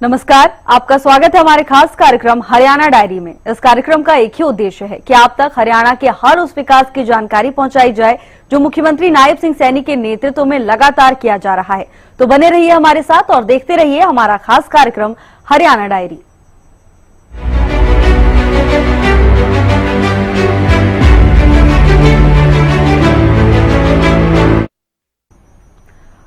नमस्कार, आपका स्वागत है हमारे खास कार्यक्रम हरियाणा डायरी में। इस कार्यक्रम का एक ही उद्देश्य है कि आप तक हरियाणा के हर उस विकास की जानकारी पहुंचाई जाए जो मुख्यमंत्री नायब सिंह सैनी के नेतृत्व में लगातार किया जा रहा है। तो बने रहिए हमारे साथ और देखते रहिए हमारा खास कार्यक्रम हरियाणा डायरी।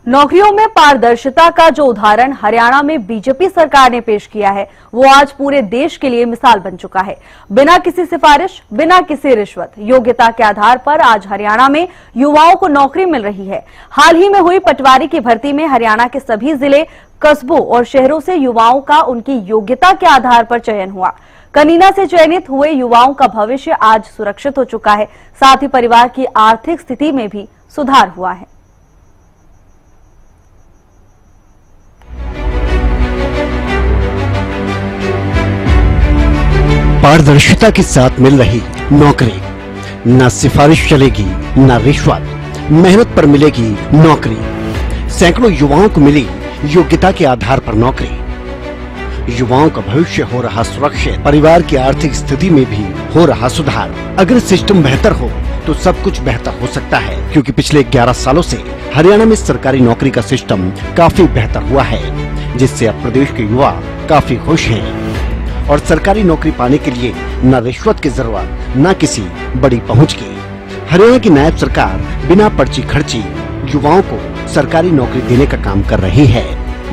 नौकरियों में पारदर्शिता का जो उदाहरण हरियाणा में बीजेपी सरकार ने पेश किया है, वो आज पूरे देश के लिए मिसाल बन चुका है। बिना किसी सिफारिश, बिना किसी रिश्वत, योग्यता के आधार पर आज हरियाणा में युवाओं को नौकरी मिल रही है। हाल ही में हुई पटवारी की भर्ती में हरियाणा के सभी जिले, कस्बों और शहरों से युवाओं का उनकी योग्यता के आधार पर चयन हुआ। कनीना से चयनित हुए युवाओं का भविष्य आज सुरक्षित हो चुका है। साथ ही परिवार की आर्थिक स्थिति में भी सुधार हुआ है। पारदर्शिता के साथ मिल रही नौकरी, न सिफारिश चलेगी न रिश्वत, मेहनत पर मिलेगी नौकरी। सैकड़ों युवाओं को मिली योग्यता के आधार पर नौकरी। युवाओं का भविष्य हो रहा सुरक्षित, परिवार की आर्थिक स्थिति में भी हो रहा सुधार। अगर सिस्टम बेहतर हो तो सब कुछ बेहतर हो सकता है, क्योंकि पिछले 11 सालों से हरियाणा में सरकारी नौकरी का सिस्टम काफी बेहतर हुआ है, जिससे अब प्रदेश के युवा काफी खुश हैं। और सरकारी नौकरी पाने के लिए न रिश्वत की जरूरत, न किसी बड़ी पहुंच की। हरियाणा की नायब सरकार बिना पर्ची खर्ची युवाओं को सरकारी नौकरी देने का काम कर रही है,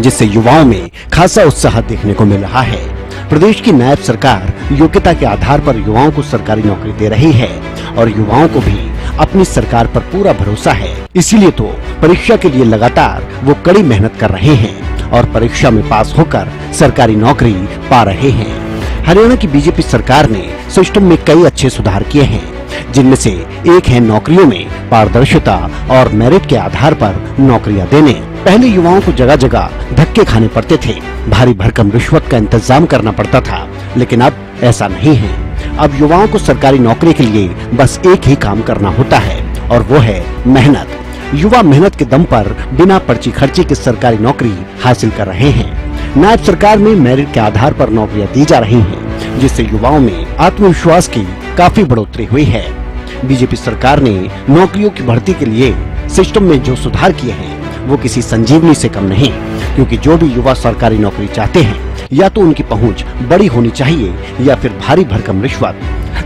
जिससे युवाओं में खासा उत्साह देखने को मिल रहा है। प्रदेश की नायब सरकार योग्यता के आधार पर युवाओं को सरकारी नौकरी दे रही है और युवाओं को भी अपनी सरकार पर पूरा भरोसा है। इसीलिए तो परीक्षा के लिए लगातार वो कड़ी मेहनत कर रहे हैं और परीक्षा में पास होकर सरकारी नौकरी पा रहे हैं। हरियाणा की बीजेपी सरकार ने सिस्टम में कई अच्छे सुधार किए हैं, जिनमें से एक है नौकरियों में पारदर्शिता और मेरिट के आधार पर नौकरियां देने। पहले युवाओं को जगह जगह धक्के खाने पड़ते थे, भारी भरकम रिश्वत का इंतजाम करना पड़ता था, लेकिन अब ऐसा नहीं है। अब युवाओं को सरकारी नौकरी के लिए बस एक ही काम करना होता है और वो है मेहनत। युवा मेहनत के दम पर बिना पर्ची खर्ची की सरकारी नौकरी हासिल कर रहे हैं। नायब सरकार में मेरिट के आधार पर नौकरियां दी जा रही हैं, जिससे युवाओं में आत्मविश्वास की काफी बढ़ोतरी हुई है। बीजेपी सरकार ने नौकरियों की भर्ती के लिए सिस्टम में जो सुधार किए हैं वो किसी संजीवनी से कम नहीं, क्योंकि जो भी युवा सरकारी नौकरी चाहते हैं या तो उनकी पहुंच बड़ी होनी चाहिए या फिर भारी भरकम रिश्वत,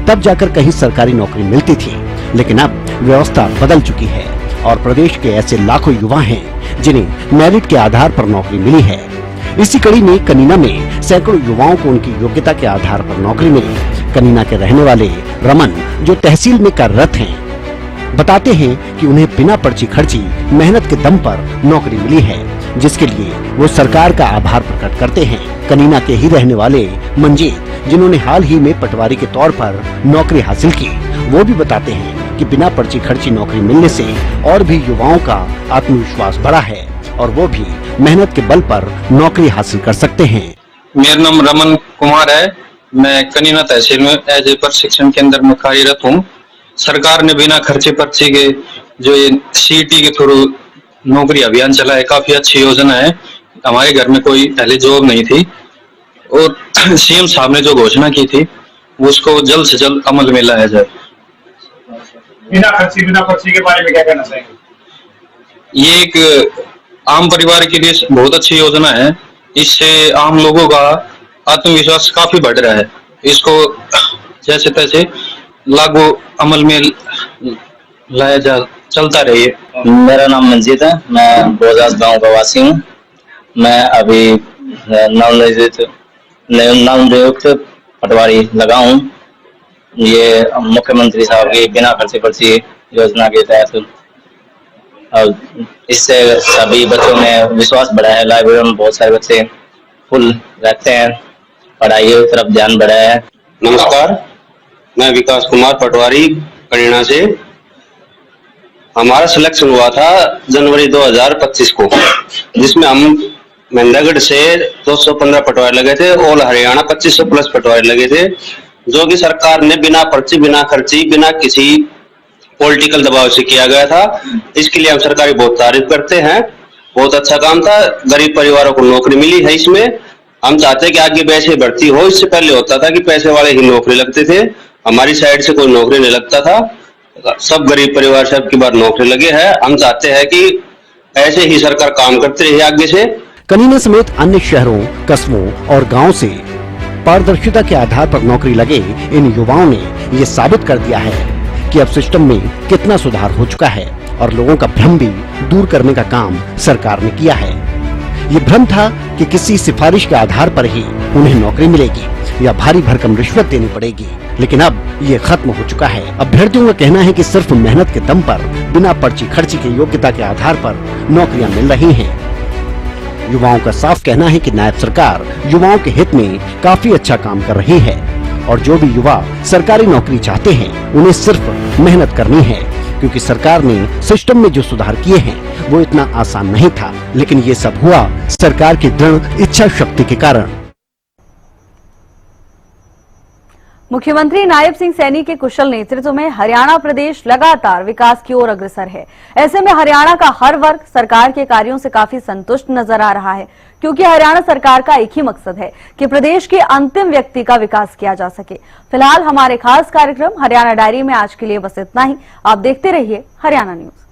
तब जाकर कहीं सरकारी नौकरी मिलती थी। लेकिन अब व्यवस्था बदल चुकी है और प्रदेश के ऐसे लाखों युवा हैं जिन्हें मेरिट के आधार पर नौकरी मिली है। इसी कड़ी में कनीना में सैकड़ों युवाओं को उनकी योग्यता के आधार पर नौकरी मिली। कनीना के रहने वाले रमन, जो तहसील में कार्यरत हैं, बताते हैं कि उन्हें बिना पर्ची खर्ची मेहनत के दम पर नौकरी मिली है, जिसके लिए वो सरकार का आभार प्रकट करते हैं। कनीना के ही रहने वाले मंजीत, जिन्होंने हाल ही में पटवारी के तौर पर नौकरी हासिल की, वो भी बताते हैं कि बिना पर्ची खर्ची नौकरी मिलने से और भी युवाओं का आत्मविश्वास बढ़ा है और वो भी मेहनत के बल पर नौकरी हासिल कर सकते हैं। मेरा नाम रमन कुमार है। मैं कनीना तहसील में एज ए प्रशिक्षण केंद्र में कार्यरत हूँ। सरकार ने बिना खर्चे पर्ची के जो ये सीईटी के थ्रू नौकरी अभियान चला है, काफी अच्छी योजना है। हमारे घर में कोई पहले जॉब नहीं थी और सीएम साहब ने जो घोषणा की थी उसको जल्द से जल्द अमल में लाया जाए। बिना पर्ची के बारे में क्या कहना चाहेंगे? ये एक आम परिवार के लिए बहुत अच्छी योजना है। इससे आम लोगों का आत्मविश्वास काफी बढ़ रहा है। इसको जैसे तैसे लागू अमल में लाया जा, चलता रहिए। मेरा नाम मंजीत है। मैं बोजास गांव का वासी हूँ। मैं अभी नवनियुक्त पटवारी लगा हूँ। ये मुख्यमंत्री साहब की बिना खर्चे पर्ची योजना के तहत और इससे सभी बच्चों में विश्वास बढ़ा है। लाइब्रेरी में बहुत सारे बच्चे फुल रहते हैं, पढ़ाई की तरफ ध्यान बढ़ा है। नमस्कार, मैं विकास कुमार पटवारी कनीना से। हमारा सिलेक्शन हुआ था जनवरी 2025 को, जिसमें हम मेंढागढ़ से 215 पटवारी लगे थे। ऑल हरियाणा 2500 प्लस पटवारी लगे थे, जो कि सरकार ने बिना पर्ची, बिना खर्ची, बिना किसी पॉलिटिकल दबाव से किया गया था। इसके लिए हम सरकार की बहुत तारीफ करते हैं। बहुत अच्छा काम था। गरीब परिवारों को नौकरी मिली है इसमें। हम चाहते हैं कि आगे वैसे भर्ती हो। इससे पहले होता था कि पैसे वाले ही नौकरी लगते थे, हमारी साइड से कोई नौकरी नहीं लगता था। सब गरीब परिवार से अब की बार नौकरी लगे है। हम चाहते हैं कि ऐसे ही सरकार काम करती रहे आगे से। कनीना समेत अन्य शहरों, कस्बों और गांवों से पारदर्शिता के आधार पर नौकरी लगे इन युवाओं ने ये साबित कर दिया है कि अब सिस्टम में कितना सुधार हो चुका है और लोगों का भ्रम भी दूर करने का काम सरकार ने किया है। ये भ्रम था कि किसी सिफारिश के आधार पर ही उन्हें नौकरी मिलेगी या भारी भरकम रिश्वत देनी पड़ेगी, लेकिन अब ये खत्म हो चुका है। अभ्यर्थियों का कहना है कि सिर्फ मेहनत के दम पर बिना पर्ची खर्ची के योग्यता के आधार पर नौकरियां मिल रही हैं। युवाओं का साफ कहना है कि नायब सरकार युवाओं के हित में काफी अच्छा काम कर रही है और जो भी युवा सरकारी नौकरी चाहते हैं उन्हें सिर्फ मेहनत करनी है, क्योंकि सरकार ने सिस्टम में जो सुधार किए हैं वो इतना आसान नहीं था, लेकिन ये सब हुआ सरकार की दृढ़ इच्छा शक्ति के कारण। मुख्यमंत्री नायब सिंह सैनी के कुशल नेतृत्व में हरियाणा प्रदेश लगातार विकास की ओर अग्रसर है। ऐसे में हरियाणा का हर वर्ग सरकार के कार्यों से काफी संतुष्ट नजर आ रहा है, क्योंकि हरियाणा सरकार का एक ही मकसद है कि प्रदेश के अंतिम व्यक्ति का विकास किया जा सके। फिलहाल हमारे खास कार्यक्रम हरियाणा डायरी में आज के लिए बस इतना ही। आप देखते रहिए हरियाणा न्यूज।